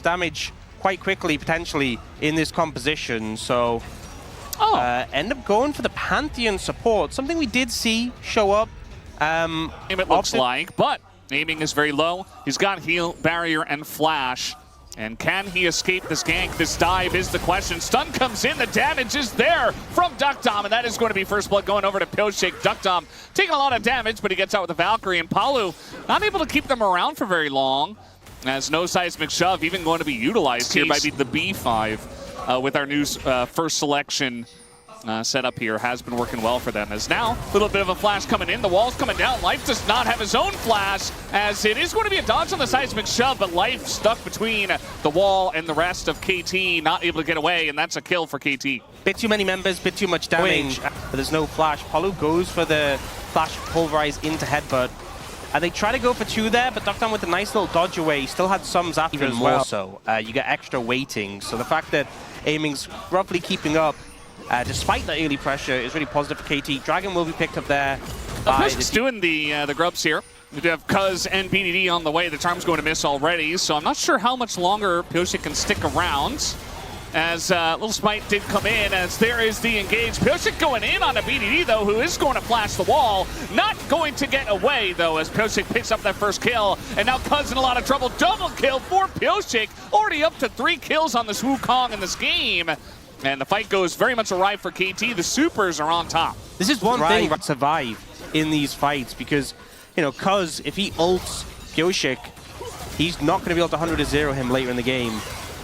damage quite quickly, potentially, in this composition. So, end up going for the Pantheon support, something we did see show up. It looks like, but aiming is very low. He's got heal, barrier, and flash. And can he escape this gank? This dive is the question. Stun comes in, the damage is there from Duckdom, and that is going to be first blood going over to Pioshik. Duckdom taking a lot of damage, but he gets out with the Valkyrie, and Palu not able to keep them around for very long, as no seismic shove even going to be utilized here by the B5 with our new first selection setup here. Has been working well for them, as now a little bit of a flash coming in, the wall's coming down. Life does not have his own flash, as it is going to be a dodge on the seismic shove, but Life stuck between the wall and the rest of KT, not able to get away, and that's a kill for KT. Bit too many members, bit too much damage, but there's no flash. Palu goes for the flash pulverize into headbutt. They try to go for 2 there, but Duckdown with a nice little dodge away. He still had sums after even more so. You get extra weighting, so the fact that aiming's roughly keeping up despite the early pressure is really positive for KT. Dragon will be picked up there. Pioshik's doing the grubs here. We do have Cuz and BDD on the way. The charm's going to miss already, so I'm not sure how much longer Pioshik can stick around. As Little Smite did come in, as there is the engage. Pioshik going in on a BDD, though, who is going to flash the wall. Not going to get away, though, as Pioshik picks up that first kill. And now Cuz in a lot of trouble. Double kill for Pioshik. Already up to 3 kills on this Wukong in this game. And the fight goes very much awry for KT. The supers are on top. This is one thing to survive in these fights, because, you know, Cuz, if he ults Pioshik, he's not going to be able to 100-0 him later in the game.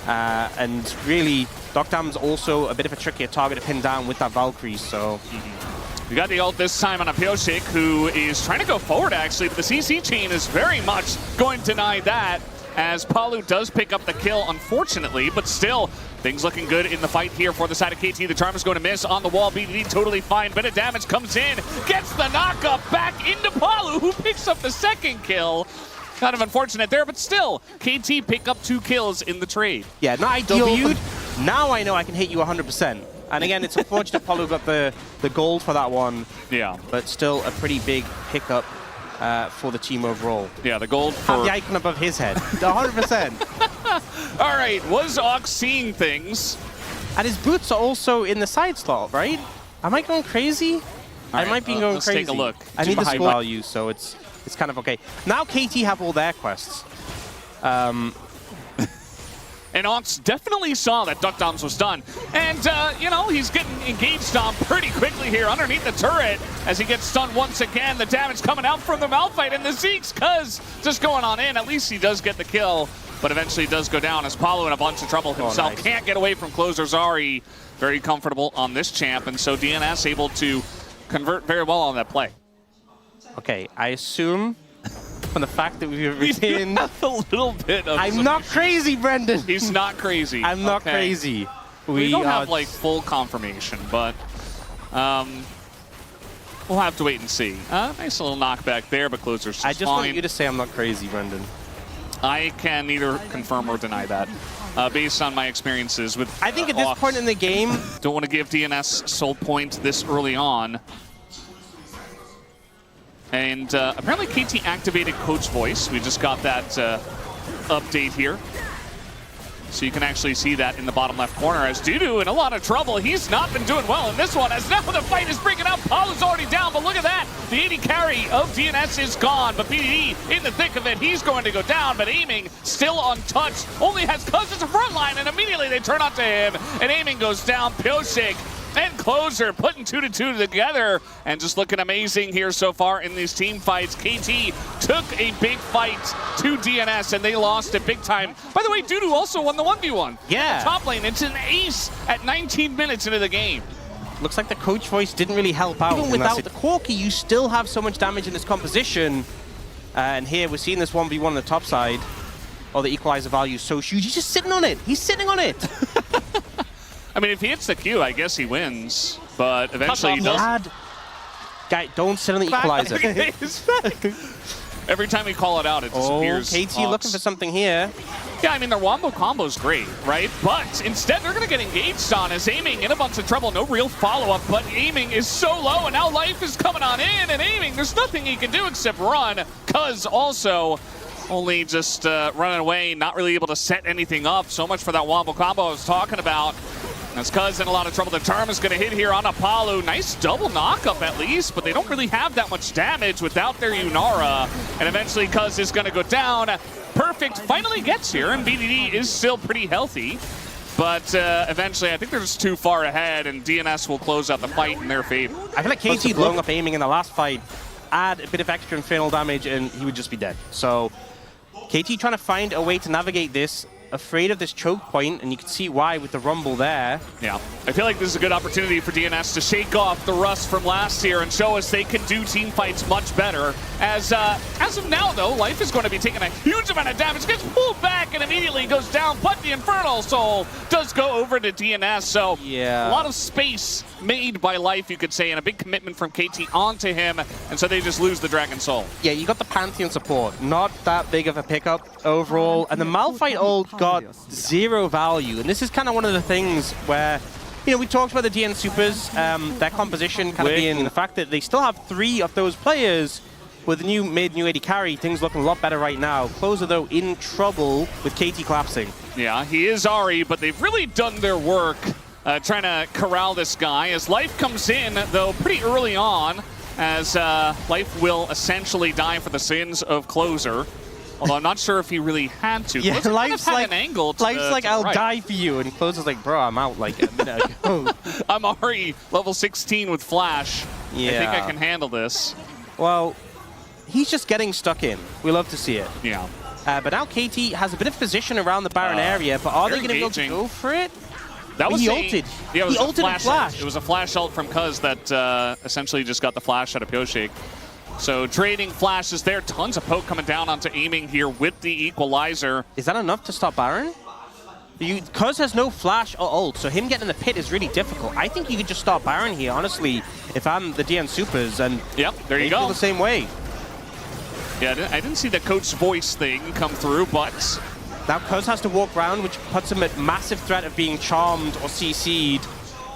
And really, Duckdom's also a bit of a trickier target to pin down with that Valkyrie, so... We got the ult this time on a Pioshik, who is trying to go forward, actually, but the CC chain is very much going to deny that, as Palu does pick up the kill, unfortunately, but still, things looking good in the fight here for the side of KT. The charm is going to miss on the wall. BDD totally fine. Bit of damage comes in, gets the knockup back into Palu, who picks up the second kill. Kind of unfortunate there, but still, KT pick up 2 kills in the trade. Yeah, not ideal. Now I know I can hit you 100%. And again, it's unfortunate Palu got the gold for that one. Yeah. But still a pretty big pickup for the team overall. Yeah, the gold for... Have the icon above his head. 100%. All right, was Ox seeing things? And his boots are also in the side slot, right? Am I going crazy? I might be going let's crazy. Take a look. I need the score value, so it's kind of okay. Now KT have all their quests. And Ox definitely saw that Duckdom's was done. And, you know, he's getting engaged on pretty quickly here underneath the turret as he gets stunned once again. The damage coming out from the Malphite and the Zeke's Cuz just going on in. At least he does get the kill, but eventually does go down as Palu in a bunch of trouble himself. Nice. Can't Can't get away from Closer Zari. Very comfortable on this champ, and so DNS able to convert very well on that play. Okay, I assume from the fact that we've retained a little bit of... I'm not crazy, Brendan. He's not crazy. I'm not crazy. We don't have like full confirmation, but we'll have to wait and see. Nice little knockback there, but Closer's just I just want you to say I'm not crazy, Brendan. I can neither confirm or deny that, based on my experiences with I think at this point in the game... Don't want to give DNS soul point this early on. And apparently KT activated Coach Voice. We just got that update here. So you can actually see that in the bottom left corner as Dudu in a lot of trouble. He's not been doing well in this one as now the fight is bringing up. Palu's already down, but look at that. The 80 carry of DNS is gone, but BDD in the thick of it. He's going to go down, but aiming still untouched. Only has Cuz as a front line, and immediately they turn onto him, and aiming goes down. Pioshik and Closer putting 2-2 together and just looking amazing here so far in these team fights. KT took a big fight to DNS and they lost it big time. By the way, Dudu also won the 1v1. Yeah. Top lane, it's an ace at 19 minutes into the game. Looks like the Coach Voice didn't really help out. Even without the Corki, you still have so much damage in this composition. And here we're seeing this 1v1 on the top side. Oh, the equalizer value is so huge. He's just sitting on it. He's sitting on it. I mean, if he hits the Q, I guess he wins, but eventually he does. Guy, don't sit on the equalizer. Every time we call it out, it disappears. KT looking for something here. Yeah, I mean, their wombo combo's great, right? But instead, they're going to get engaged on as aiming in a bunch of trouble. No real follow-up, but aiming is so low, and now Life is coming on in, and aiming, there's nothing he can do except run. Cuz also only just running away, not really able to set anything up. So much for that wombo combo I was talking about. As Cuz in a lot of trouble. The charm is going to hit here on Apollo. Nice double knockup at least, but they don't really have that much damage without their Yunara. And eventually Cuz is going to go down. Perfect finally gets here, and BDD is still pretty healthy. But eventually, I think they're just too far ahead, and DNS will close out the fight in their favor. I feel like KT blowing up aiming in the last fight, add a bit of extra infernal damage, and he would just be dead. So KT trying to find a way to navigate this, afraid of this choke point, and you can see why with the rumble there. Yeah, I feel like this is a good opportunity for DNS to shake off the rust from last year and show us they can do team fights much better. As of now, though, Life is going to be taking a huge amount of damage, gets pulled back and immediately goes down, but the Infernal Soul does go over to DNS, so yeah, a lot of space made by Life, you could say, and a big commitment from KT onto him, and so they just lose the Dragon Soul. Yeah, you got the Pantheon support, not that big of a pickup overall, and the Malphite ult got zero value, and this is kind of one of the things where, you know, we talked about the DN Supers, their composition kind of being the fact that they still have 3 of those players with the new mid, new AD carry. Things looking a lot better right now. Closer, though, in trouble with KT collapsing. Yeah, he is Ari, but they've really done their work trying to corral this guy. As Life comes in, though, pretty early on, as Life will essentially die for the sins of Closer. Although I'm not sure if he really had to. Yeah, Life's like an angle to Life's like, I'll right. die for you, and Closer's like, bro, I'm out like a minute ago. I'm already level 16 with Flash. Yeah. I think I can handle this. Well, he's just getting stuck in. We love to see it. Yeah. But now KT has a bit of position around the Baron area, but are they going to be able to go for it? That was he ulted. Yeah, it was he ulted and flashed. It was a flash ult from Cuz that essentially just got the flash out of Pyoshik. So trading flashes there, tons of poke coming down onto aiming here with the equalizer. Is that enough to stop Baron? Cuz has no flash or ult, so him getting in the pit is really difficult. I think you could just stop Baron here, honestly, if I'm the DN Supers, and yep, there you go. Feel the same way. Yeah, I didn't see the coach voice thing come through, but now Cuz has to walk around, which puts him at massive threat of being charmed or CC'd.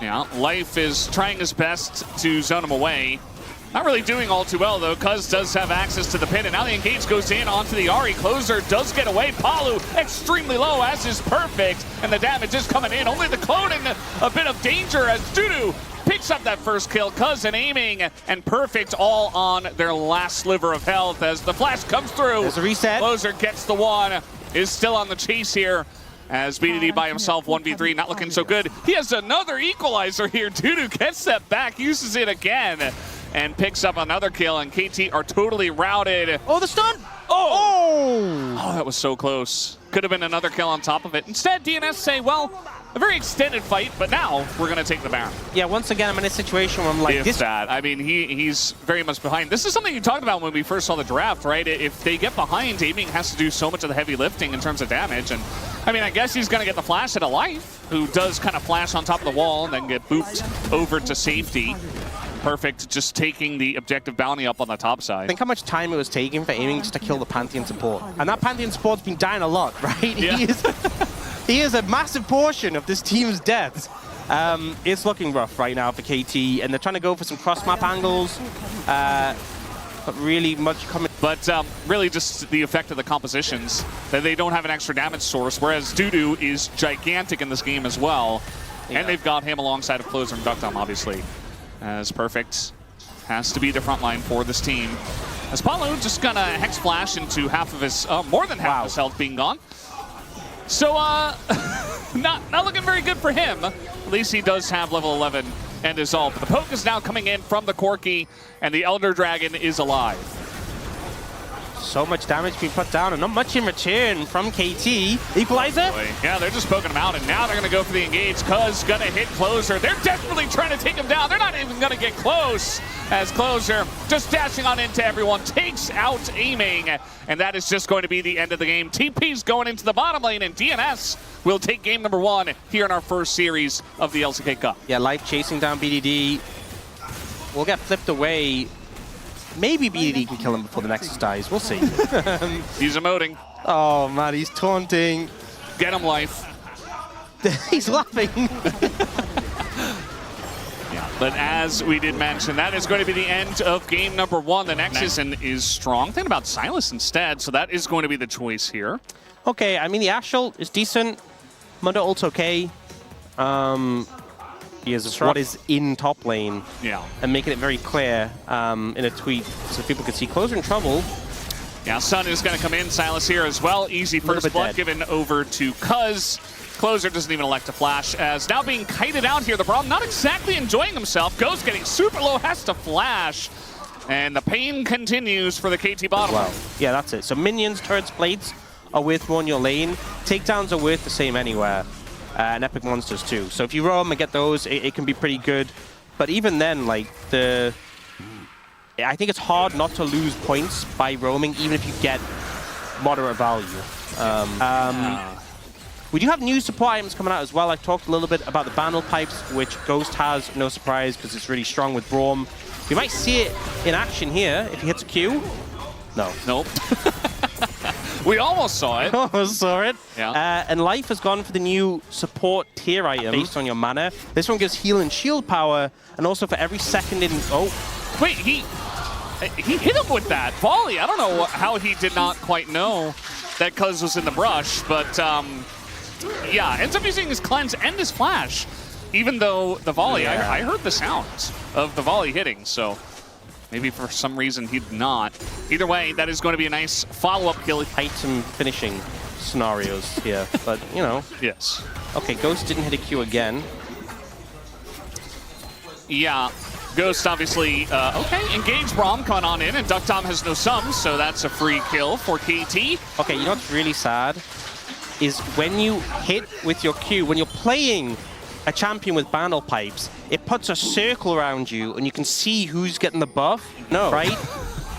Yeah, Life is trying his best to zone him away. Not really doing all too well, though. Cuz does have access to the pit, and now the engage goes in onto the Ari. Closer does get away. Palu extremely low, as is Perfect, and the damage is coming in. Only the clone in a bit of danger as Dudu picks up that first kill. Cuz and aiming and Perfect all on their last sliver of health as the flash comes through. There's a reset. Closer gets the one, is still on the chase here. As BDD by himself, 1v3, not looking so good. He has another equalizer here. Dudu gets that back, uses it again, and picks up another kill, and KT are totally routed. Oh, the stun! Oh, that was so close. Could have been another kill on top of it. Instead, DNS say, well, a very extended fight, but now we're going to take the Baron. Yeah, once again, I'm in a situation where I'm like, this bad. I mean, he's very much behind. This is something you talked about when we first saw the draft, right? If they get behind, aiming has to do so much of the heavy lifting in terms of damage. And I mean, I guess he's going to get the flash at a Life, who does kind of flash on top of the wall and then get booped over to safety. Perfect, just taking the objective bounty up on the top side. Think how much time it was taking for aiming just to kill the Pantheon support. And that Pantheon support's been dying a lot, right? Yeah. He is a massive portion of this team's deaths. It's looking rough right now for KT, and they're trying to go for some cross-map angles. But really much coming. But really just the effect of the compositions, that they don't have an extra damage source, whereas Dudu is gigantic in this game as well. Yeah. And they've got him alongside of Closer and Duckdom, obviously. As Perfect has to be the front line for this team. As Paulo just gonna Hex Flash into half of his, more than half of his health being gone. So, not looking very good for him. At least he does have level 11 and his ult. But the poke is now coming in from the Corki, and the Elder Dragon is alive. So much damage being put down, and not much in return from KT. Equalizer? Yeah, they're just poking him out, and now they're going to go for the engage. Cuz gonna hit Closer. They're desperately trying to take him down. They're not even going to get close, as Closer just dashing on into everyone, takes out aiming, and that is just going to be the end of the game. TP's going into the bottom lane, and DNS will take game number 1 here in our first series of the LCK Cup. Yeah, Life chasing down BDD. We'll get flipped away. Maybe BDD can kill him before the Nexus dies. We'll see. He's emoting. Oh, man, he's taunting. Get him, Life. He's laughing. Yeah, But as we did mention, that is going to be the end of game number 1. The Nexus is strong. Thinking about Silas instead, so that is going to be the choice here. Okay, I mean, the Ashel is decent. Mundo ult's okay. He is what is in top lane. Yeah. And making it very clear in a tweet so people could see Closer in trouble. Yeah, Sun is going to come in. Silas here as well. Easy first blood given over to Cuz. Closer doesn't even elect to flash, as now being kited out here. The Braum not exactly enjoying himself. Ghost getting super low, has to flash. And the pain continues for the KT bottom. Wow. Yeah, that's it. So minions, turrets, plates are worth more in your lane. Takedowns are worth the same anywhere. And epic monsters too. So if you roam and get those, it can be pretty good. But even then, like, I think it's hard not to lose points by roaming, even if you get moderate value. We do have new support items coming out as well. I talked a little bit about the Bandle Pipes, which Ghost has, no surprise, because it's really strong with Braum. We might see it in action here if he hits a Q. No. Nope. We almost saw it. Almost saw it. Yeah. And Life has gone for the new support tier item based on your mana. This one gives heal and shield power, and also for every second in... Oh. Wait, he hit him with that volley. I don't know how he did not quite know that Cuz was in the brush, but yeah, ends up using his cleanse and his flash, even though the volley, yeah. I heard the sounds of the volley hitting, so maybe for some reason he did not. Either way, that is going to be a nice follow-up kill. Item finishing scenarios here, but you know. Yes. Okay, Ghost didn't hit a Q again. Yeah. Ghost obviously, okay, engage Braum coming on in, and Duck Tom has no sums, so that's a free kill for KT. Okay, you know what's really sad? Is when you hit with your Q, when you're playing a champion with Bandle Pipes, it puts a circle around you, and you can see who's getting the buff, right?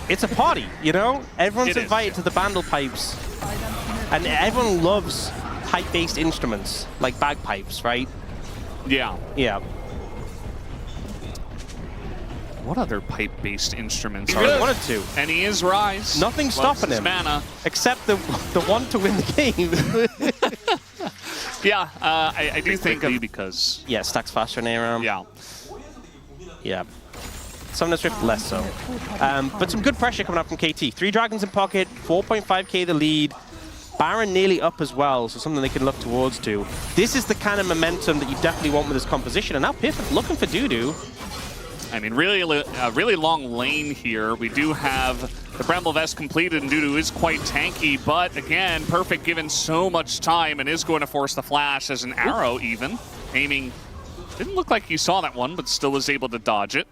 It's a party, you know? Everyone's invited to the Bandle Pipes, and everyone loves pipe-based instruments, like bagpipes, right? Yeah. Yeah. What other pipe-based instruments He are really there? wanted to. And he is Rise. Nothing's stopping him. Mana. Except the one to win the game. Yeah, I do think of because... Yeah, stacks faster in ARAM. Yeah. Yeah. Summoner's Rift less so. But some good pressure coming up from KT. 3 Dragons in pocket, 4.5k the lead. Baron nearly up as well, so something they can look towards too. This is the kind of momentum that you definitely want with this composition. And now Piff looking for Dudu. I mean, really long lane here. We do have the Bramble Vest completed, and Dudu is quite tanky, but again, Perfect given so much time and is going to force the flash as an arrow even. Aiming, didn't look like you saw that one, but still was able to dodge it.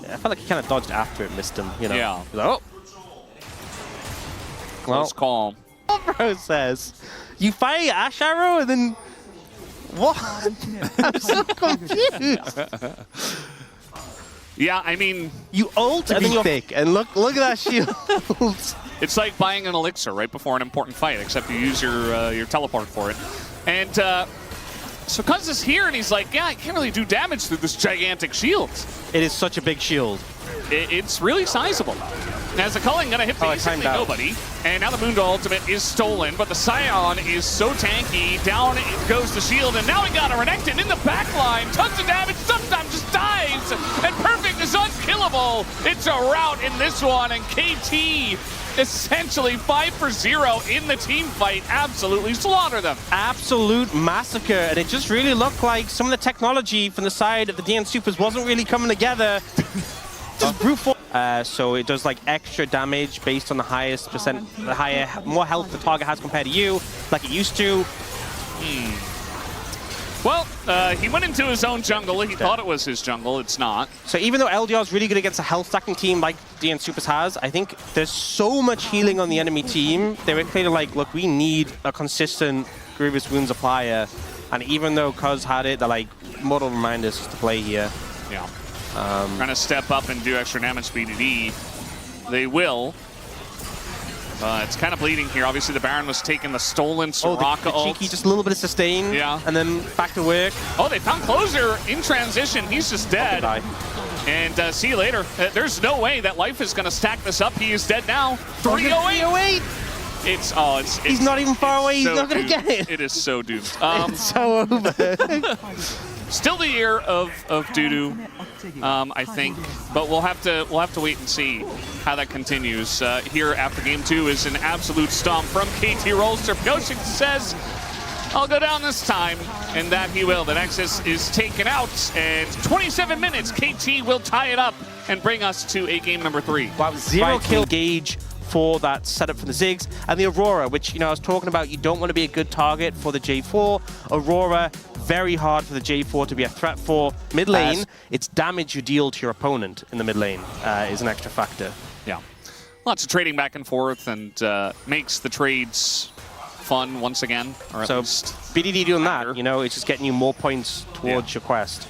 Yeah, I felt like he kind of dodged after it missed him, you know? Yeah. Like, oh. Close call. Bro says, you fire Ash Arrow and then... What? I'm so confused. Yeah, I mean... You ult and then you're thick, and look at that shield. It's like buying an elixir right before an important fight, except you use your teleport for it. And so Cuz is here, and he's like, yeah, I can't really do damage through this gigantic shield. It is such a big shield. It's really sizable. As the culling gonna hit basically nobody, and now the Mundo ultimate is stolen, but the Scion is so tanky. Down it goes the shield, and now we got a Renekton in the back line. Tons of damage, sometimes just dives, and Perfect is unkillable. It's a rout in this one, and KT essentially 5 for 0 in the team fight. Absolutely slaughter them. Absolute Massacre, and it just really looked like some of the technology from the side of the DN Supers wasn't really coming together. Just brute force. So it does like extra damage based on the highest percent, more health the target has compared to you, like it used to. Well, he went into his own jungle. He thought it was his jungle. It's not. So even though LDR is really good against a health stacking team like DN Supers has, I think there's so much healing on the enemy team. They were clearly like, look, we need a consistent Grievous Wounds applier. And even though Cuz had it, they're like, mortal reminders to play here. Yeah. Trying to step up and do extra damage BDD. They will. It's kind of bleeding here. Obviously, the Baron was taking the stolen Soraka the cheeky, just a little bit of sustain. Yeah. And then back to work. Oh, they found Closer in transition. He's just dead. And see you later. There's no way that Life is going to stack this up. He is dead now. 308. It's he's not even far away. He's not going to get it. It is so doomed. It's so over. Still the year of Dudu, I think, but we'll have to wait and see how that continues. Here after game 2 is an absolute stomp from KT Rolster. Pyosik says, "I'll go down this time," and that he will. The Nexus is taken out, and 27 minutes, KT will tie it up and bring us to a game number 3. Wow, 0 kill gauge for that setup for the Ziggs, and the Aurora, which, you know, I was talking about, you don't want to be a good target for the J4. Aurora, very hard for the J4 to be a threat for. Mid lane, it's damage you deal to your opponent in the mid lane is an extra factor. Yeah, lots of trading back and forth, and makes the trades fun once again, or at least BDD doing that, you know, it's just getting you more points towards your quest.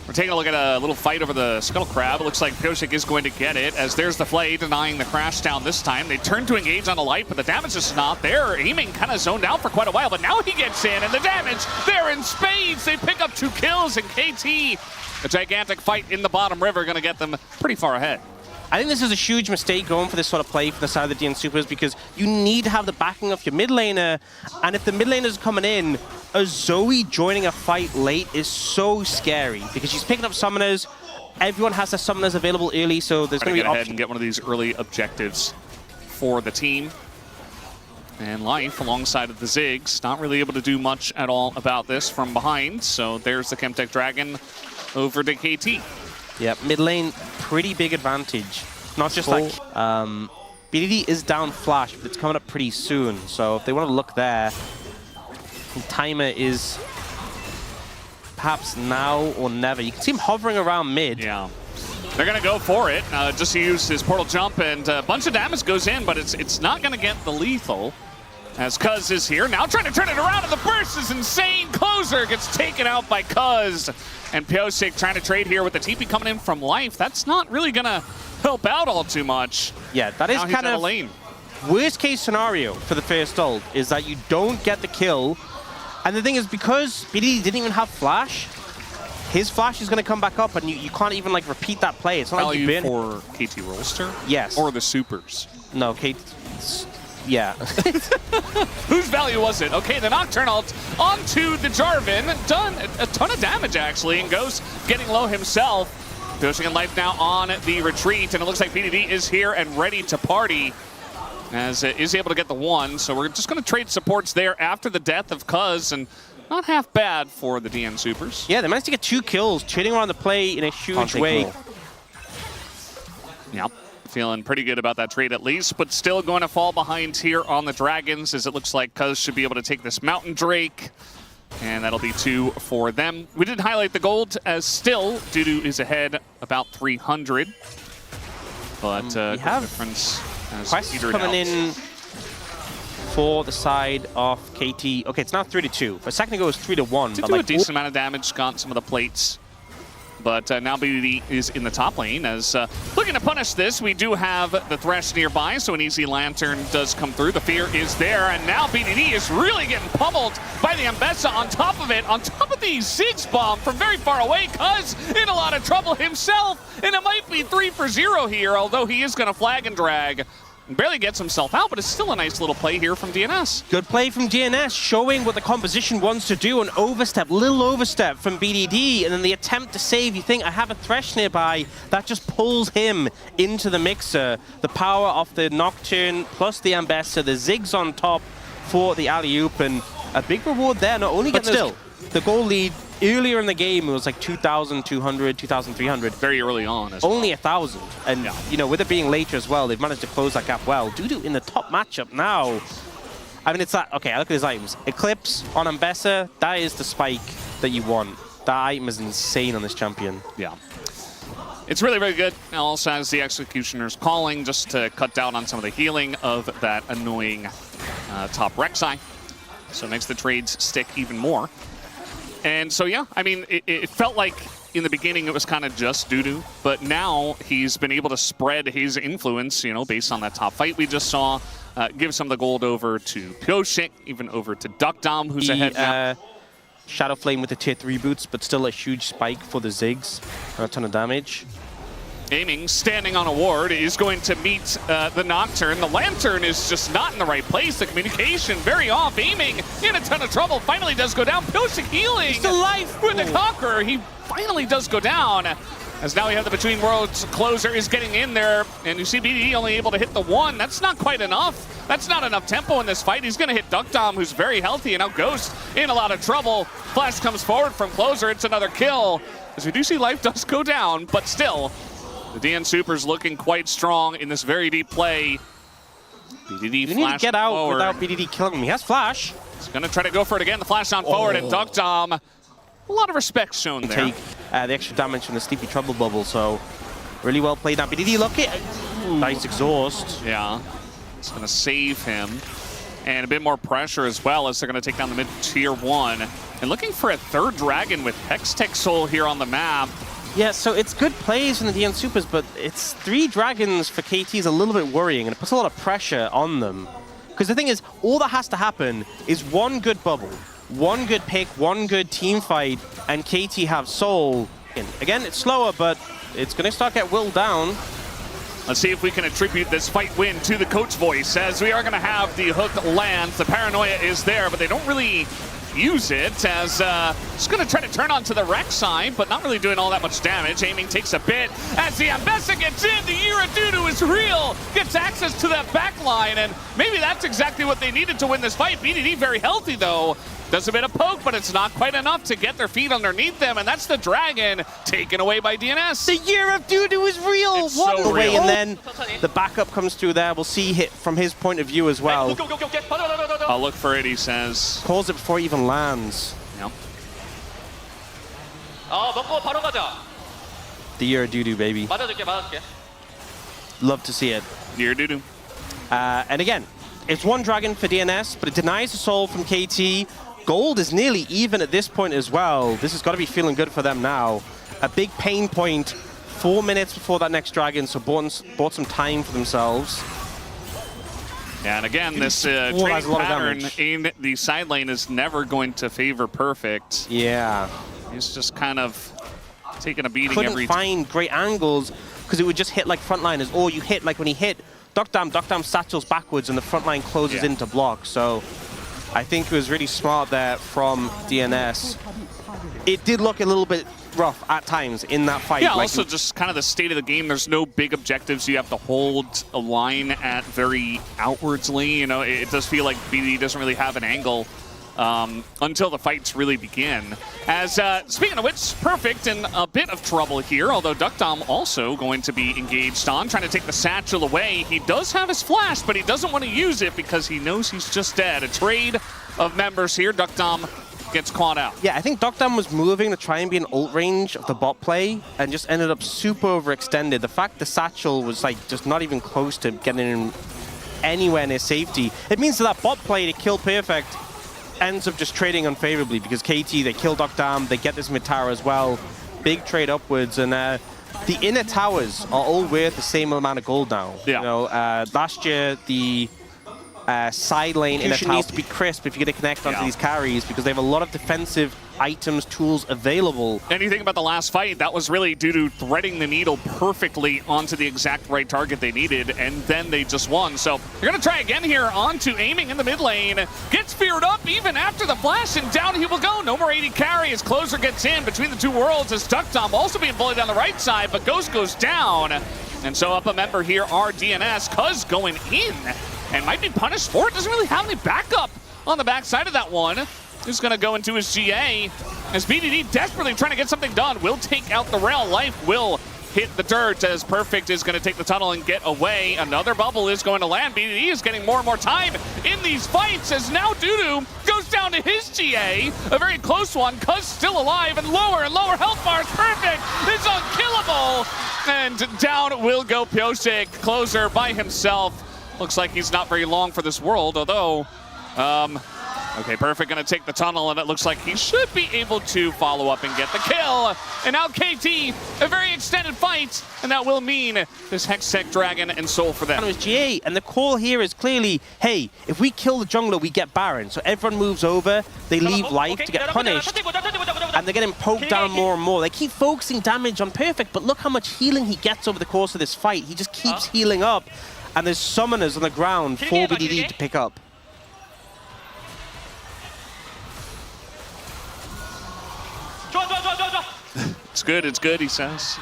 We're taking a look at a little fight over the Scuttle Crab. It looks like Pyosik is going to get it, as there's the Flay denying the crash down this time. They turn to engage on the light, but the damage is not there. Aiming kind of zoned out for quite a while, but now he gets in, and the damage there in spades. They pick up 2 kills, and KT, a gigantic fight in the bottom river, going to get them pretty far ahead. I think this is a huge mistake going for this sort of play from the side of the DN Supers, because you need to have the backing of your mid laner, and if the mid laner is coming in, a Zoe joining a fight late is so scary, because she's picking up summoners. Everyone has their summoners available early, so there's going to be ahead and get one of these early objectives for the team. And Life, alongside of the Ziggs, not really able to do much at all about this from behind, so there's the Chemtech Dragon over to KT. Yeah, mid lane, pretty big advantage. Not just like, BDD is down Flash, but it's coming up pretty soon. So if they want to look there, timer is perhaps now or never. You can see him hovering around mid. Yeah, they're going to go for it. Just to use his portal jump, and a bunch of damage goes in, but it's not going to get the lethal. As Cuz is here, now trying to turn it around, and the burst is insane. Closer gets taken out by Cuz. And Pyosik trying to trade here with the TP coming in from Life. That's not really going to help out all too much. Yeah, that is kind of lane. Worst case scenario for the first ult is that you don't get the kill. And the thing is, because BDD didn't even have Flash, his Flash is going to come back up, and you can't even like repeat that play. It's not like you for KT Rolster? Yes. Or the Supers? No, KT... Yeah. Whose value was it? Okay, the Nocturne ult onto the Jarvan. Done a ton of damage, actually, and goes getting low himself. Pyosik and Life now on the retreat, and it looks like BDD is here and ready to party, as is able to get the 1. So we're just going to trade supports there after the death of Cuz, and not half bad for the DN Supers. Yeah, they managed to get 2 kills, trading around the play in a huge way. Yep. Feeling pretty good about that trade at least, but still going to fall behind here on the Dragons, as it looks like Cuz should be able to take this Mountain Drake, and that'll be 2 for them. We did highlight the gold, as still Dudu is ahead about 300, but we have difference as quests coming in for the side of KT. Okay, it's now 3-2. A second ago it was 3-1. Did do like a decent amount of damage, got some of the plates. But now BDD is in the top lane, as looking to punish this. We do have the Thresh nearby, so an easy Lantern does come through. The fear is there, and now BDD is really getting pummeled by the Ambessa on top of it, on top of the Ziggs bomb from very far away. Cuz in a lot of trouble himself, and it might be 3 for 0 here, although he is going to flag and drag. Barely gets himself out, but it's still a nice little play here from DNS. Good play from DNS, showing what the composition wants to do. An overstep, little overstep from BDD, and then the attempt to save. You think, I have a Thresh nearby. That just pulls him into the mixer. The power of the Nocturne plus the Ambessa, the Ziggs on top for the alley-oop, and a big reward there. Not only getting the goal lead. Earlier in the game, it was like 2,200, 2,300. Very early on. Only 1,000. And, you know, with it being later as well, they've managed to close that gap well. Dudu in the top matchup now. I mean, it's that, okay, I look at his items. Eclipse on Ambessa, that is the spike that you want. That item is insane on this champion. Yeah. It's really, really good. It also has the Executioner's Calling, just to cut down on some of the healing of that annoying top Rek'Sai. So it makes the trades stick even more. And so, yeah, I mean, it felt like in the beginning it was kind of just Dudu, but now he's been able to spread his influence, you know, based on that top fight we just saw, give some of the gold over to Pyosik, even over to Duckdom, who's ahead now. Shadow Flame with the tier 3 boots, but still a huge spike for the Ziggs. A ton of damage. Aiming, standing on a ward, is going to meet the Nocturne. The Lantern is just not in the right place. The communication very off. Aiming in a ton of trouble. Finally does go down. Pyosik healing. He's still alive. With the Conqueror. He finally does go down. As now we have the Between Worlds closer is getting in there. And you see BDD only able to hit the one. That's not quite enough. That's not enough tempo in this fight. He's going to hit Duckdom, who's very healthy. And now Ghost in a lot of trouble. Flash comes forward from closer. It's another kill. As we do see life does go down, but still. The DN Super's looking quite strong in this very deep play. BDD you need to get out forward. without BDD killing him. He has flash. He's going to try to go for it again. The flash on forward, and Duckdom, a lot of respect shown there. Take the extra damage from the Sleepy Trouble Bubble, so really well played now. BDD, look at nice exhaust. Yeah, it's going to save him. And a bit more pressure as well as they're going to take down the mid-tier 1. And looking for a third dragon with Hextech Soul here on the map. Yeah, so it's good plays from the DN Supers, but it's 3 dragons for KT is a little bit worrying, and it puts a lot of pressure on them. Because the thing is, all that has to happen is one good bubble, one good pick, one good team fight, and KT have Soul. And again, it's slower, but it's going to start to get willed down. Let's see if we can attribute this fight win to the coach voice, as we are going to have the hook land. The paranoia is there, but they don't really use it, as just going to try to turn onto the Rex side, but not really doing all that much damage. Aiming takes a bit as the Ambessa gets in. The Iradudu is real, gets access to that back line, and maybe that's exactly what they needed to win this fight. BDD very healthy though. Does a bit of poke, but it's not quite enough to get their feet underneath them, and that's the dragon taken away by DNS. The Year of Doo-Doo is real! It's What so the way, real. and then the backup comes through there. We'll see hit from his point of view as well. I'll look for it, he says. Calls it before it even lands. Yep. The Year of Doo-Doo, baby. Love to see it. Iradudu. And again, it's one dragon for DNS, but it denies the soul from KT. Gold is nearly even at this point as well. This has got to be feeling good for them now. A big pain point, 4 minutes before that next dragon, so bought some time for themselves. And again, this trade pattern in the side lane is never going to favor Perfect. Yeah. He's just kind of taking a beating Couldn't every find great angles because it would just hit like frontliners, or you hit like when he hit Duckdom satchels backwards and the front line closes in to block. So I think it was really smart there from DNS. It did look a little bit rough at times in that fight. Yeah, like, also just kind of the state of the game. There's no big objectives. You have to hold a line at very outwardsly. You know, it does feel like BDD doesn't really have an angle until the fights really begin. As speaking of which, Perfect in a bit of trouble here, although Duckdom also going to be engaged on, trying to take the satchel away. He does have his flash, but he doesn't want to use it because he knows he's just dead. A trade of members here. Duckdom gets caught out. Yeah, I think Duckdom was moving to try and be in ult range of the bot play and just ended up super overextended. The fact the satchel was like just not even close to getting in anywhere near safety, it means that bot play to kill Perfect ends up just trading unfavorably because KT, they kill Duckdom, they get this mid tower as well. Big trade upwards, and the inner towers are all worth the same amount of gold now. Yeah. You know, last year the side lane inner tower needs to be crisp if you're going to connect onto these carries because they have a lot of defensive items, tools available. Anything about the last fight, that was really due to threading the needle perfectly onto the exact right target they needed, and then they just won. So they're going to try again here onto Aiming in the mid lane. Gets feared up even after the flash, and down he will go. No more 80 carry as Closer gets in between the two worlds as Duckdom also being bullied on the right side, but Ghost goes down. And so up a member here are DNS, Cuz going in and might be punished for it. Doesn't really have any backup on the backside of that one. Who's going to go into his GA as BDD desperately trying to get something done. Will take out the rail. Life will hit the dirt as Perfect is going to take the tunnel and get away. Another bubble is going to land. BDD is getting more and more time in these fights as now Doo-Doo goes down to his GA. A very close one. Cuz still alive and lower health bars. Perfect is unkillable. And down will go Pyosik. Closer by himself. Looks like he's not very long for this world, although Okay, Perfect gonna take the tunnel, and it looks like he should be able to follow up and get the kill. And now KT, a very extended fight, and that will mean this Hextech Dragon and Soul for them. It was GA, and the call here is clearly, hey, if we kill the jungler, we get Baron. So everyone moves over, they leave life to get punished, and they're getting poked down more and more. They keep focusing damage on Perfect, but look how much healing he gets over the course of this fight. He just keeps healing up, and there's summoners on the ground for BDD to pick up. It's good, he says.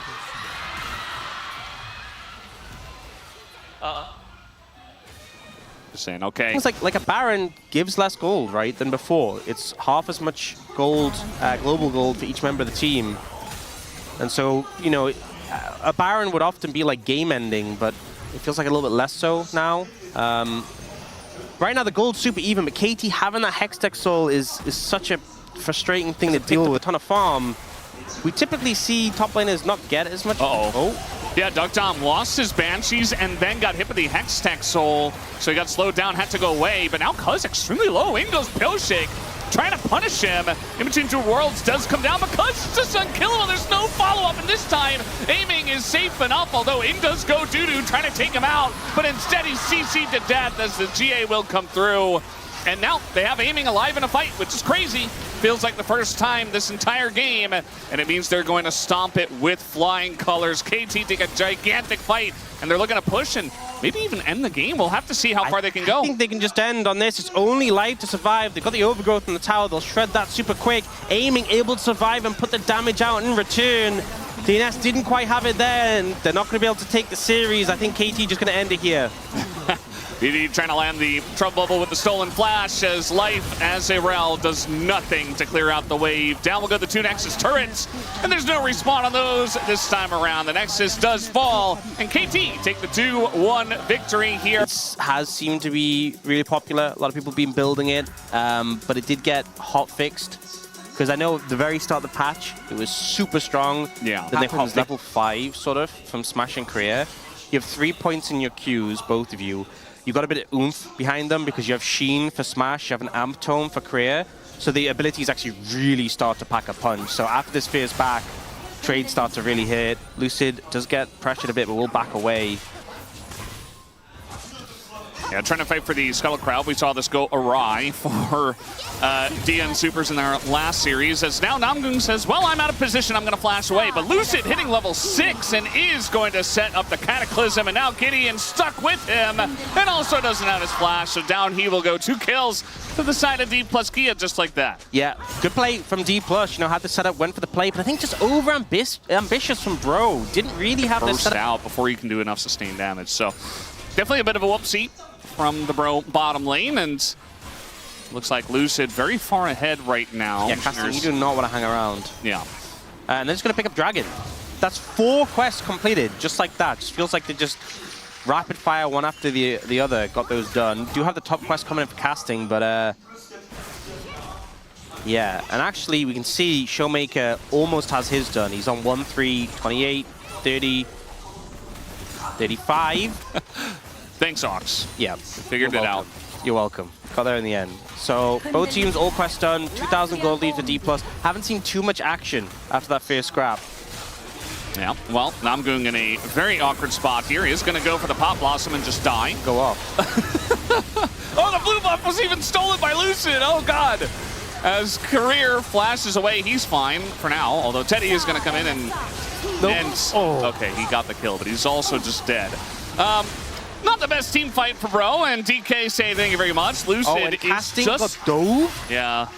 Just saying, okay. It's like a Baron gives less gold, right, than before. It's half as much gold, global gold for each member of the team. And so, you know, a Baron would often be like game ending, but it feels like a little bit less so now. Right now the gold's super even, but KT having that Hextech Soul is such a frustrating thing to deal with. A ton of farm. We typically see top laners not get as much. Yeah, Dugdom lost his Banshees and then got hit with the Hextech Soul, so he got slowed down, had to go away, but now Cuz extremely low. In goes Pillshake, trying to punish him. In between two worlds does come down, but Cuz is just unkillable. There's no follow-up, and this time aiming is safe enough, although in does go doo-doo, trying to take him out, but instead he's CC'd to death as the GA will come through. And now they have aiming alive in a fight, which is crazy. Feels like the first time this entire game, and it means they're going to stomp it with flying colors. KT take a gigantic fight, and they're looking to push and maybe even end the game. We'll have to see how far they can go. I think they can just end on this. It's only life to survive. They've got the overgrowth in the tower. They'll shred that super quick. Aiming, able to survive and put the damage out in return. DNS didn't quite have it there, and they're not going to be able to take the series. I think KT just going to end it here. BD trying to land the trouble bubble with the stolen flash as life as a rel does nothing to clear out the wave. Down will go the two Nexus turrets, and there's no respawn on those this time around. The Nexus does fall, and KT take the 2-1 victory here. It has seemed to be really popular. A lot of people have been building it, but it did get hot fixed. Because I know at the very start of the patch, it was super strong. Yeah. Then they hot level 5, sort of, from Smash and Korea. You have 3 points in your Qs, both of you. You got a bit of oomph behind them because you have Sheen for Smash, you have an Amp Tome for Korea. So the abilities actually really start to pack a punch. So after this fear's back, trades start to really hit. Lucid does get pressured a bit, but will back away. Yeah, trying to fight for the Scuttle Crowd. We saw this go awry for DN Supers in their last series. As now Namgung says, well, I'm out of position. I'm going to flash away. But Lucid hitting level 6 and is going to set up the Cataclysm. And now Gideon stuck with him and also doesn't have his flash. So down he will go. 2 kills to the side of D plus Kia just like that. Yeah, good play from D plus. You know, had the setup, went for the play. But I think just over ambitious from Bro. Didn't really have this setup out before you can do enough sustained damage. So definitely a bit of a whoopsie from the Bro bottom lane, and looks like Lucid very far ahead right now. Yeah, Casting, you do not want to hang around. Yeah. And they're just going to pick up Dragon. That's 4 quests completed, just like that. Just feels like they just rapid fire one after the other, got those done. Do have the top quest coming in for Casting, but yeah. And actually, we can see Showmaker almost has his done. He's on 1, 3, 28, 30, 35. Thanks, Ox. Yeah. Figured it out. You're welcome. Got there in the end. So both teams, all quests done. 2,000 gold lead for D+. Haven't seen too much action after that first scrap. Yeah, well, Namgung in a very awkward spot here. He is going to go for the Pop Blossom and just die. Go off. Oh, the blue buff was even stolen by Lucid. Oh, God. As Career flashes away, he's fine for now. Although Teddy is going to come in and... Okay, he got the kill, but he's also just dead. Not the best team fight for Bro, and DK say thank you very much. Lucid and Casting is just... dove? Yeah.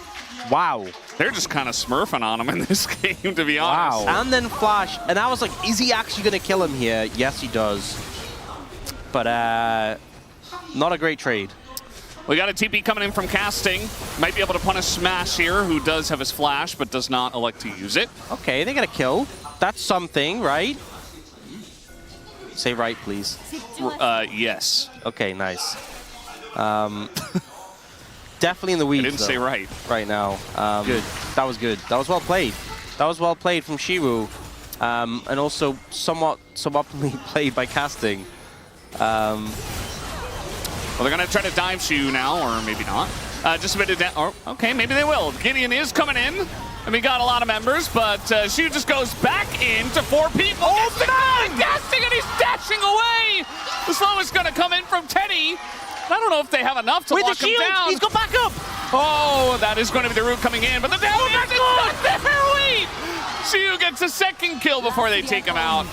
Wow. They're just kind of smurfing on him in this game, to be honest. Wow. And then Flash, and I was like, is he actually going to kill him here? Yes, he does. But not a great trade. We got a TP coming in from Casting. Might be able to punish Smash here, who does have his flash, but does not elect to use it. Okay, they got a kill. That's something, right? Say right, please. Yes. Okay, nice. Definitely in the weeds. I didn't say right. Right now. Good. That was good. That was well played. That was well played from Shiru. And also somewhat suboptimally played by Casting. Well, they're going to try to dive Shu now, or maybe not. Just a bit of oh, okay, maybe they will. Gideon is coming in, and we got a lot of members, but Shu just goes back into 4 people. Oh, dashing, and he's dashing away. The slow is going to come in from Teddy. I don't know if they have enough to lock him down. He's got back up. Oh, that is going to be the root coming in, but the damage is not there. Wait. Shu gets a second kill before they take him out.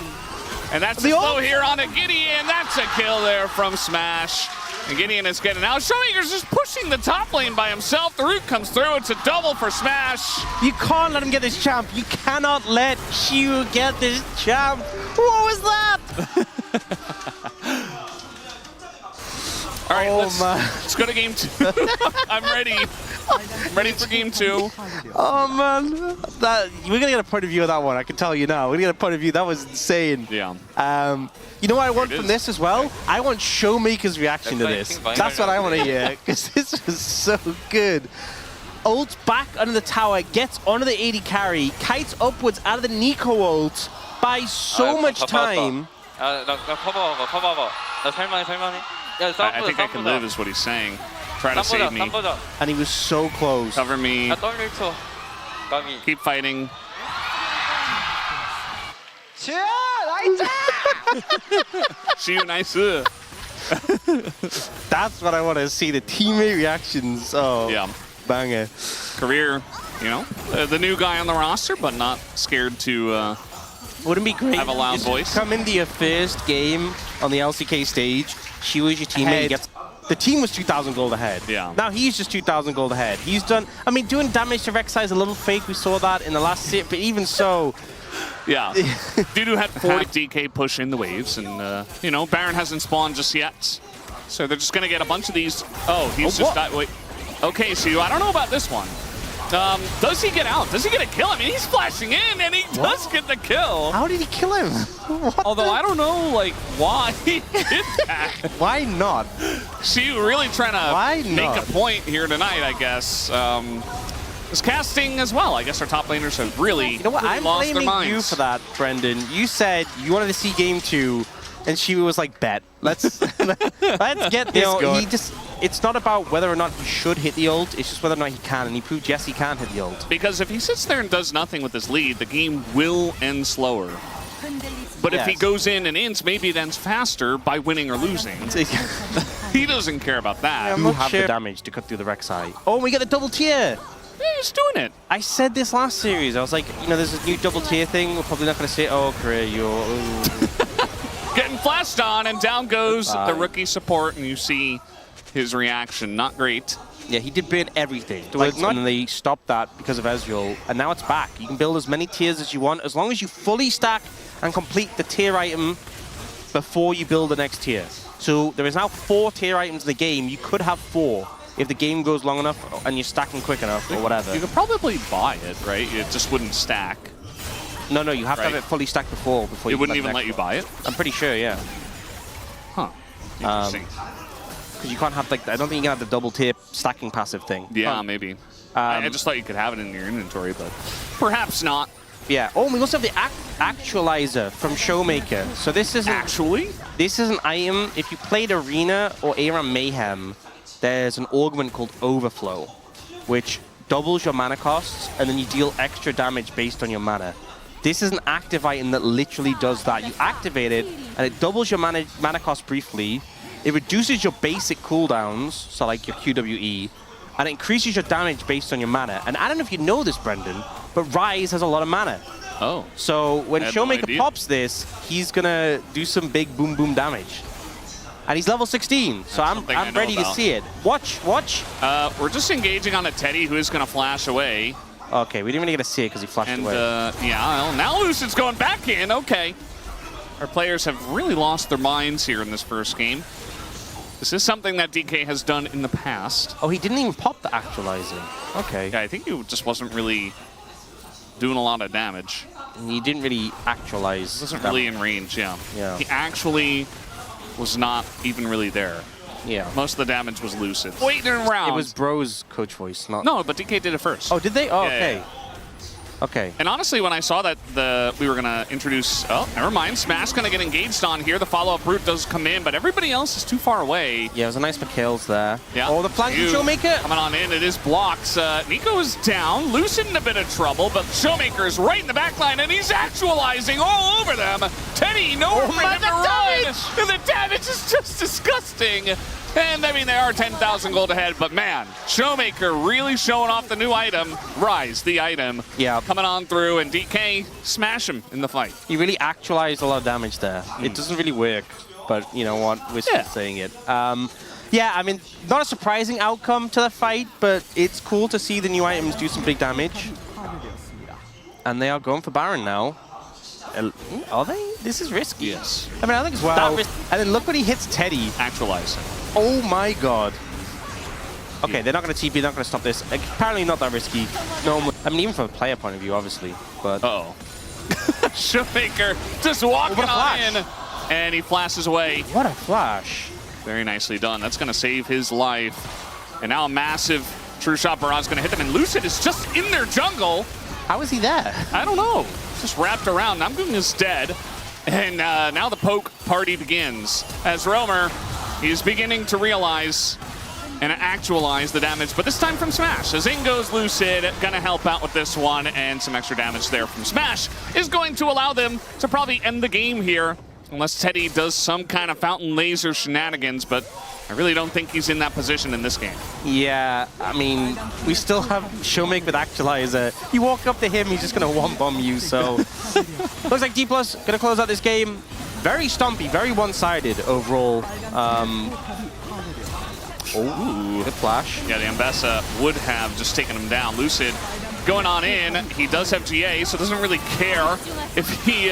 And that's the slow here on a Gideon. That's a kill there from Smash. And Gideon is getting out. Showmaker's just pushing the top lane by himself. The root comes through. It's a double for Smash. You can't let him get this champ. You cannot let Shu get this champ. What was that? All right, let's go to game 2. I'm ready. I'm ready for game 2. Oh, man. We're going to get a point of view of that one. I can tell you now. We're going to get a point of view. That was insane. Yeah. You know what I want from this as well? I want Showmaker's reaction to this. That's what I want to hear, because this was so good. Ult back under the tower, gets onto the AD carry, kites upwards out of the Nico ult, buys so much time. I think I can live is what he's saying. Try to save me. And he was so close. Cover me. Keep fighting. Nice. That's what I want to see, the teammate reactions. Oh, yeah. Banger. Career, you know, the new guy on the roster, but not scared to wouldn't be great have a loud voice. Come into your first game on the LCK stage, she was your teammate. Gets, the team was 2,000 gold ahead. Yeah. Now he's just 2,000 gold ahead. He's done, I mean, doing damage to Rek'Sai is a little fake. We saw that in the last set, but even so. Yeah. Dudu had 40 DK push in the waves, and, you know, Baron hasn't spawned just yet. So they're just going to get a bunch of these. Oh, he's just died. Wait. Okay, so I don't know about this one. Does he get out? Does he get a kill? I mean, he's flashing in, and he does get the kill. How did he kill him? Although I don't know, like, why he did that. Why not? She really trying to make a point here tonight, I guess. Is casting as well. I guess our top laners have really, really lost their minds. I'm blaming you for that, Brendan. You said you wanted to see game 2, and she was like, bet. Let's get this going. It's not about whether or not he should hit the ult, it's just whether or not he can, and he proved yes, he can hit the ult. Because if he sits there and does nothing with his lead, the game will end slower. But if he goes in and ends, maybe it ends faster by winning or losing. He doesn't care about that. You have the damage to cut through the Rek'Sai. Oh, we get a double tier! Yeah, he's doing it. I said this last series. I was like, you know, there's a new double tier thing. We're probably not going to say, oh, career, you're... Getting flashed on, and down goes the rookie support, and you see his reaction. Not great. Yeah, he did burn everything. And they stopped that because of Ezreal, and now it's back. You can build as many tiers as you want, as long as you fully stack and complete the tier item before you build the next tier. So there is now 4 tier items in the game. You could have 4 if the game goes long enough and you're stacking quick enough or whatever. You could probably buy it, right? It just wouldn't stack. No, you have to have it fully stacked before it wouldn't even let you buy it? I'm pretty sure, yeah. Huh. Interesting. Because you can't have, like, I don't think you can have the double tier stacking passive thing. Yeah, maybe. I just thought you could have it in your inventory, but perhaps not. Yeah. Oh, we also have the actualizer from Showmaker. So this is this is an item. If you played Arena or ARAM Mayhem, there's an augment called Overflow, which doubles your mana costs, and then you deal extra damage based on your mana. This is an active item that literally does that. You activate it, and it doubles your mana cost briefly. It reduces your basic cooldowns, so like your QWE, and it increases your damage based on your mana. And I don't know if you know this, Brendan, but Ryze has a lot of mana. Oh. So when Showmaker pops this, he's going to do some big boom boom damage. And he's level 16, so I'm ready to see it. Watch. We're just engaging on a Teddy who is going to flash away. Okay, we didn't really get to see it because he flashed away. Yeah, well, now Lucid's going back in. Okay. Our players have really lost their minds here in this first game. This is something that DK has done in the past. Oh, he didn't even pop the actualizing. Okay. Yeah, I think he just wasn't really doing a lot of damage. He didn't really actualize. He wasn't really in range, yeah. He actually was not even really there. Yeah. Most of the damage was Lucid. Waiting around. It was Bro's coach voice, not... No, but DK did it first. Oh, did they? Oh, okay. Yeah. Okay. And honestly, when I saw that we were going to introduce... Oh, never mind. Smash going to get engaged on here. The follow-up route does come in, but everybody else is too far away. Yeah, it was a nice for kills there. Yeah. Oh, the flank from Showmaker. Coming on in. It is blocked. Nico is down. Lucid in a bit of trouble, but Showmaker is right in the back line, and he's actualizing all over them. Teddy, nowhere for him to run. And the damage is just disgusting. And, I mean, they are 10,000 gold ahead, but, man, Showmaker really showing off the new item, Rise, the item, coming on through, and DK smash him in the fight. He really actualized a lot of damage there. It doesn't really work, but you know what? We're still saying it. Yeah, I mean, not a surprising outcome to the fight, but it's cool to see the new items do some big damage. And they are going for Baron now. Are they? This is risky. Yes. I mean, I think as well. And then look when he hits Teddy. Actualizing. Oh my god. Okay, they're not going to TP, they're not going to stop this. Apparently not that risky. No, I mean, even from a player point of view, obviously. But Showmaker just walking on in. And he flashes away. What a flash. Very nicely done. That's going to save his life. And now a massive True Shot Barrage is going to hit them. And Lucid is just in their jungle. How is he there? I don't know. Just wrapped around. Namgung is dead. And now the poke party begins. As Roamer is beginning to realize and actualize the damage, but this time from Smash. As in goes Lucid, gonna help out with this one, and some extra damage there from Smash is going to allow them to probably end the game here, unless Teddy does some kind of fountain laser shenanigans, but I really don't think he's in that position in this game. Yeah, I mean, we still have Showmaker with Actualizer. You walk up to him, he's just gonna one-bomb you, so... Looks like D+ gonna close out this game. Very stumpy, very one-sided overall. Oh, good flash. Yeah, the Ambessa would have just taken him down. Lucid going on in. He does have GA, so doesn't really care if he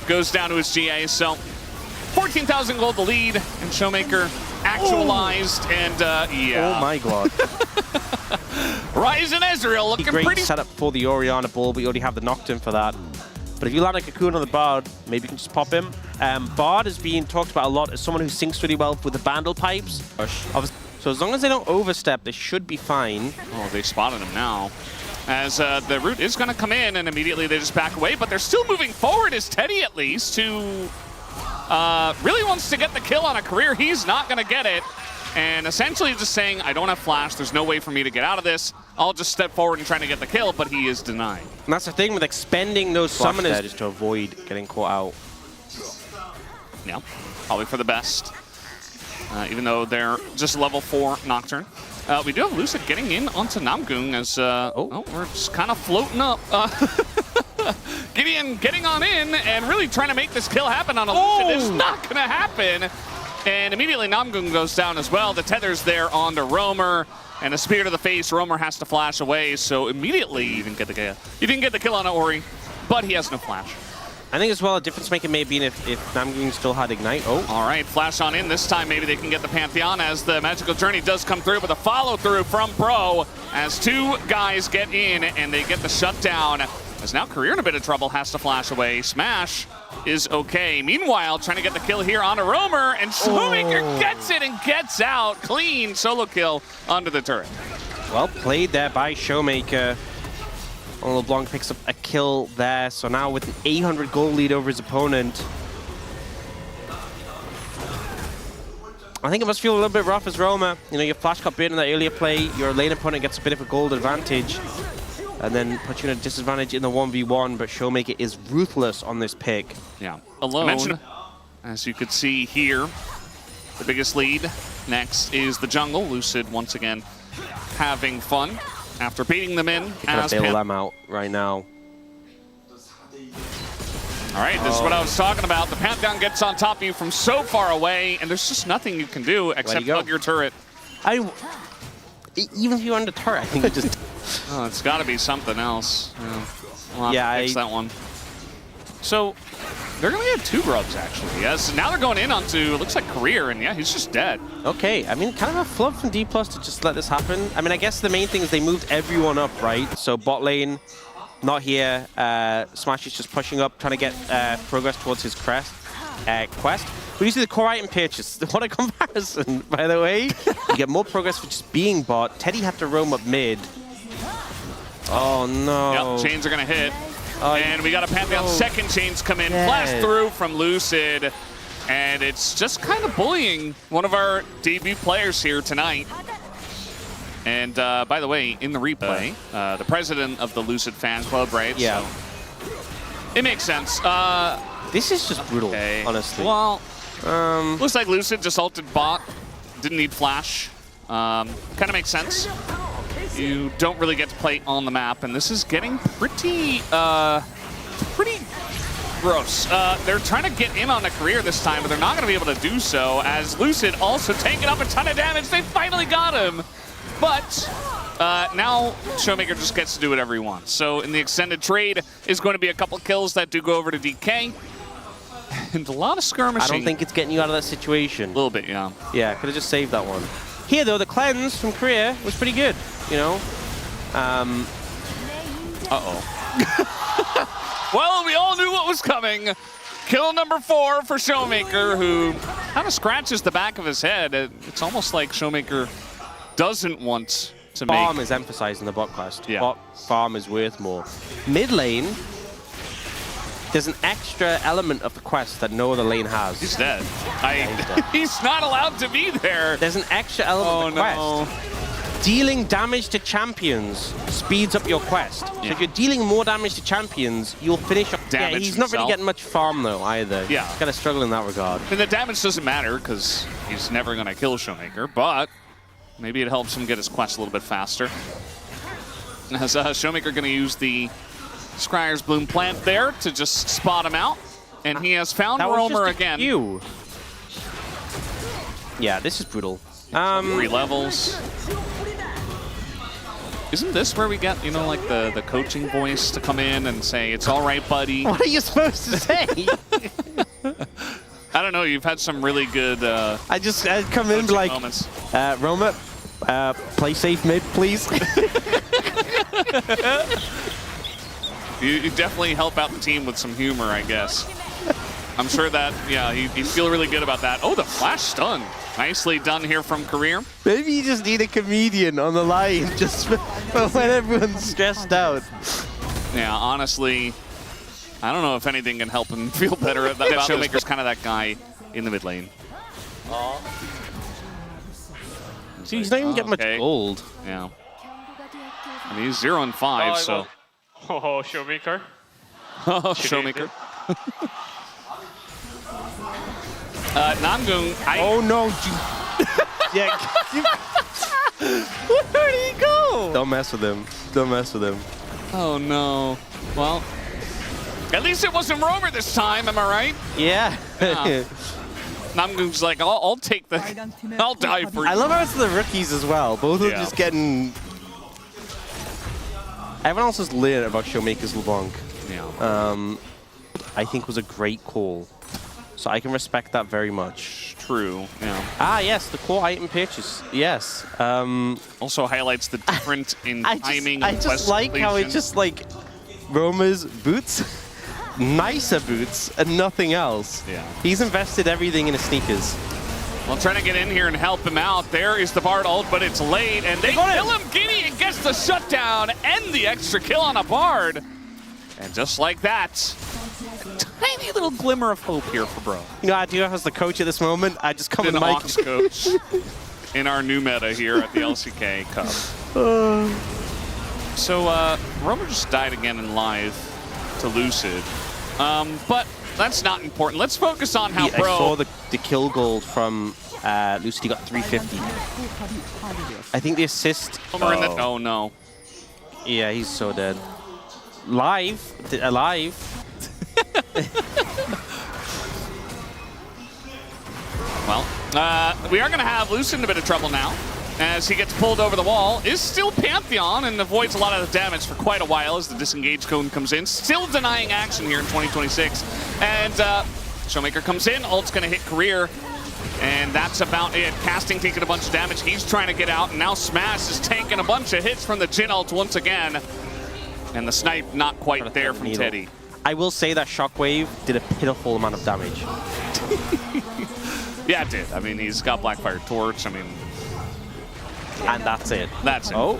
goes down to his GA. So 14,000 gold the lead, and Showmaker actualized, and yeah. Oh my god. Rise and Ezreal looking Great pretty... setup for the Orianna ball, but you already have the Nocturne for that. But if you land a Cocoon on the Bard, maybe you can just pop him. Bard is being talked about a lot as someone who syncs really well with the Bandle pipes. So as long as they don't overstep, they should be fine. Oh, they spotted him now. As the root is going to come in, and immediately they just back away, but they're still moving forward as Teddy, at least, to really wants to get the kill on a career. He's not going to get it. And essentially just saying, I don't have flash, there's no way for me to get out of this. I'll just step forward and try to get the kill, but he is denied. And that's the thing with expending those summoners just to avoid getting caught out. Yeah, probably for the best. Even though they're just level 4 Nocturne. We do have Lucid getting in onto Namgung as we're just kind of floating up. Gideon getting on in and really trying to make this kill happen on a Lucid. It's not going to happen. And immediately Namgung goes down as well. The tether's there onto Roamer. And a spear to the face. Roamer has to flash away. So immediately you didn't get the kill. You didn't get the kill on Ori, but he has no flash. I think as well a difference maker may have been if Namgung still had Ignite. Oh. All right, flash on in. This time maybe they can get the Pantheon as the Magical Journey does come through, but the follow through from Pro as two guys get in and they get the shutdown. As now Career in a bit of trouble, has to flash away. Smash is okay. Meanwhile, trying to get the kill here on a Roamer, and Showmaker gets it and gets out. Clean solo kill onto the turret. Well played there by Showmaker. LeBlanc picks up a kill there, so now with an 800 gold lead over his opponent. I think it must feel a little bit rough as Roma. You know, your flash got bit in that earlier play, your lane opponent gets a bit of a gold advantage, and then puts you in a disadvantage in the 1v1, but Showmaker is ruthless on this pick. Yeah, alone, as you could see here, the biggest lead. Next is the jungle. Lucid once again having fun after beating them in. Kind of bail them out right now. All right, this is what I was talking about. The Pantheon gets on top of you from so far away, and there's just nothing you can do except hug your turret. Even if you're under turret, I think it just... Oh, it's got to be something else. We'll have to fix that one. So they're going to get two grubs, actually. Yes, now they're going in onto, looks like Career, and yeah, he's just dead. Okay, I mean, kind of a flub from D+ to just let this happen. I mean, I guess the main thing is they moved everyone up, right? So bot lane, not here. Smash is just pushing up, trying to get progress towards his quest. But you see the core item purchase. What a comparison, by the way. You get more progress for just being bot. Teddy had to roam up mid. Oh, no. Yep, chains are going to hit. And we got a Pantheon second chains come in. Blast through from Lucid. And it's just kind of bullying one of our debut players here tonight. And by the way, in the replay, the president of the Lucid fan club, right? Yeah. So it makes sense. This is just brutal, honestly. Well, looks like Lucid just ulted bot. Didn't need flash. Kind of makes sense. You don't really get to play on the map, and this is getting pretty gross. They're trying to get in on a career this time, but they're not going to be able to do so, as Lucid also taking up a ton of damage. They finally got him, but now Showmaker just gets to do whatever he wants. So in the extended trade is going to be a couple kills that do go over to DK, and a lot of skirmishing. I don't think it's getting you out of that situation. A little bit, yeah. Yeah, could have just saved that one. Here, though, the cleanse from Korea was pretty good, you know? Well, we all knew what was coming. Kill number 4 for Showmaker, who kind of scratches the back of his head. It's almost like Showmaker doesn't want to make... Farm is emphasized in the bot quest. Yeah. Bot farm is worth more. Mid lane, there's an extra element of the quest that no other lane has. He's dead. He's not allowed to be there. There's an extra element of the quest. Dealing damage to champions speeds up your quest. So if you're dealing more damage to champions, you'll finish up. Yeah, he's not really getting much farm though either. Yeah. He's kind of struggling in that regard. And the damage doesn't matter because he's never going to kill Showmaker, but maybe it helps him get his quest a little bit faster. As Showmaker going to use the Scryer's Bloom plant there to just spot him out. And he has found Roamer again. Yeah, this is brutal. 3 levels. Isn't this where we get, you know, like the coaching voice to come in and say, it's all right, buddy? What are you supposed to say? I don't know. You've had some really good I'd come in like, Roma, play safe mid, please. You definitely help out the team with some humor, I guess. I'm sure that, yeah, you feel really good about that. Oh, the flash stun. Nicely done here from Career. Maybe you just need a comedian on the line just for when everyone's stressed out. Yeah, honestly, I don't know if anything can help him feel better about Showmaker's kind of that guy in the mid lane. See, he's not even getting much gold. Yeah. I mean, he's 0 and 5, so. Oh, Showmaker. Showmaker. Namgung, oh no! Yeah. Where did he go? Don't mess with him. Don't mess with him. Oh no. Well, at least it wasn't Roamer this time. Am I right? Yeah. Namgung's like, I'll take the. I'll die for you. I love how it's the rookies as well. Both are just getting. Everyone else has learned about Showmaker's LeBlanc. Yeah. I think was a great call. So I can respect that very much. True. Yeah. Ah, yes, the core item purchase. Yes. Also highlights the difference in timing. I just like how it's just like Roma's boots, nicer boots, and nothing else. Yeah. He's invested everything in his sneakers. Well, trying to get in here and help him out. There is the Bard ult, but it's late, and they kill him. Gideon gets the shutdown and the extra kill on a Bard. And just like that, tiny little glimmer of hope here for Bro. You know, I do as the coach at this moment. I just come in the mic. Ox coach in our new meta here at the LCK Cup. So Roamer just died again in live to Lucid, but that's not important. Let's focus on how Bro. I saw the kill gold from Lucid. He got 350. I think the assist. Oh no. Yeah, he's so dead. Alive. Well, we are going to have Lucid in a bit of trouble now, as he gets pulled over the wall. Is still Pantheon and avoids a lot of the damage for quite a while as the disengage cone comes in. Still denying action here in 2026. And Showmaker comes in, ult's going to hit Career. And that's about it. Casting taking a bunch of damage. He's trying to get out, and now Smash is tanking a bunch of hits from the Jhin ult once again. And the snipe not quite there from Teddy. I will say that Shockwave did a pitiful amount of damage. Yeah, it did. I mean, he's got Blackfire Torch. I mean... And that's it. That's it. Oh.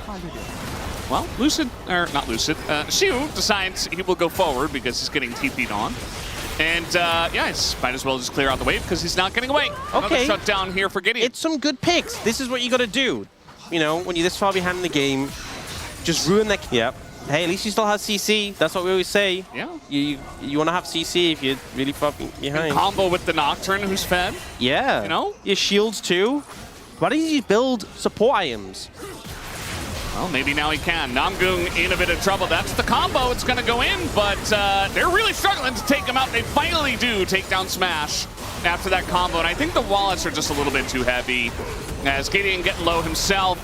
well, Lucid, or not Lucid, Shu decides he will go forward because he's getting TP'd on. And yeah, it's might as well just clear out the wave because he's not getting away. Okay. Another shutdown here for Gideon. It's some good picks. This is what you got to do. You know, when you're this far behind in the game, just ruin that. Yep. Hey, at least you still have CC. That's what we always say. Yeah. You want to have CC if you're really far behind. And combo with the Nocturne who's fed. Yeah. You know? Your shields too. Why don't you build support items? Well, maybe now he can. Namgung in a bit of trouble. That's the combo. It's going to go in, but they're really struggling to take him out. They finally do take down Smash after that combo, and I think the wallets are just a little bit too heavy. As Gideon getting low himself,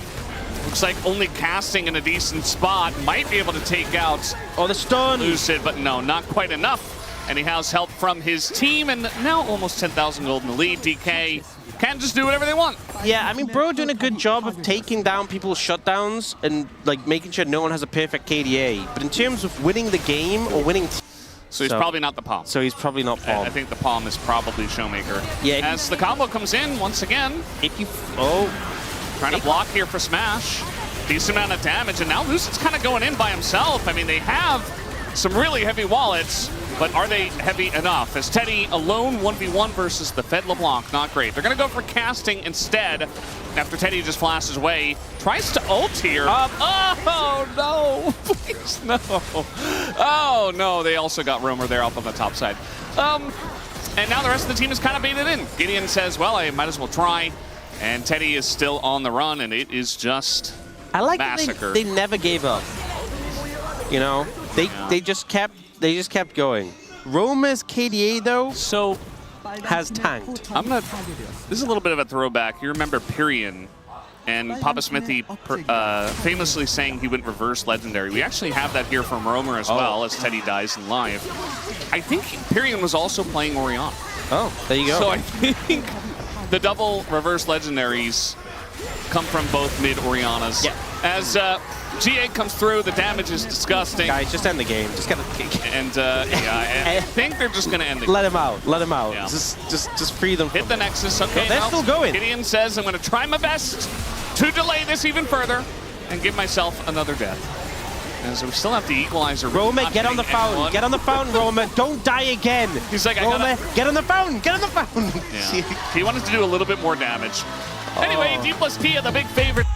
looks like only casting in a decent spot might be able to take out the stun. Lucid, but no, not quite enough. And he has help from his team, and now almost 10,000 gold in the lead. DK can just do whatever they want. Yeah, I mean, Bro doing a good job of taking down people's shutdowns and like making sure no one has a perfect KDA. But in terms of winning the game or winning, so he's probably not the Palm. So he's probably not Palm. I think the Palm is probably Showmaker. Yeah. As the combo comes in once again. If you trying to block here for Smash. Decent amount of damage, and now Lucid's kind of going in by himself. I mean, they have some really heavy wallets, but are they heavy enough? As Teddy alone 1v1 versus the Fed LeBlanc, not great. They're going to go for casting instead after Teddy just flashes away. Tries to ult here. Oh, no. Please, no. Oh, no. They also got Roamer there up on the top side. And now the rest of the team is kind of baited in. Gideon says, well, I might as well try. And Teddy is still on the run, and it is just massacre. They never gave up. You know, they just kept going. Roma's KDA though has tanked. This is a little bit of a throwback. You remember Pyrion and Papa Smithy famously saying he went reverse legendary. We actually have that here from Romer as well as Teddy dies in live. I think Pyrion was also playing Orianna. Oh, there you go. So I think the double reverse legendaries come from both mid Oriannas. Yeah. As GA comes through, the damage is disgusting. Guys, just end the game. Just get and I think they're just going to end it. Let him out. Let him out. Yeah. Just free them. Hit the Nexus. Okay, no, they're still going. Gideon says, I'm going to try my best to delay this even further and give myself another death. As we still have the equalizer. Roma, get on the fountain. Get on the fountain, Roma. Don't die again. He's like, Roma, get on the fountain. Get on the fountain. Yeah. He wanted to do a little bit more damage. Anyway, D+T, the big favorite.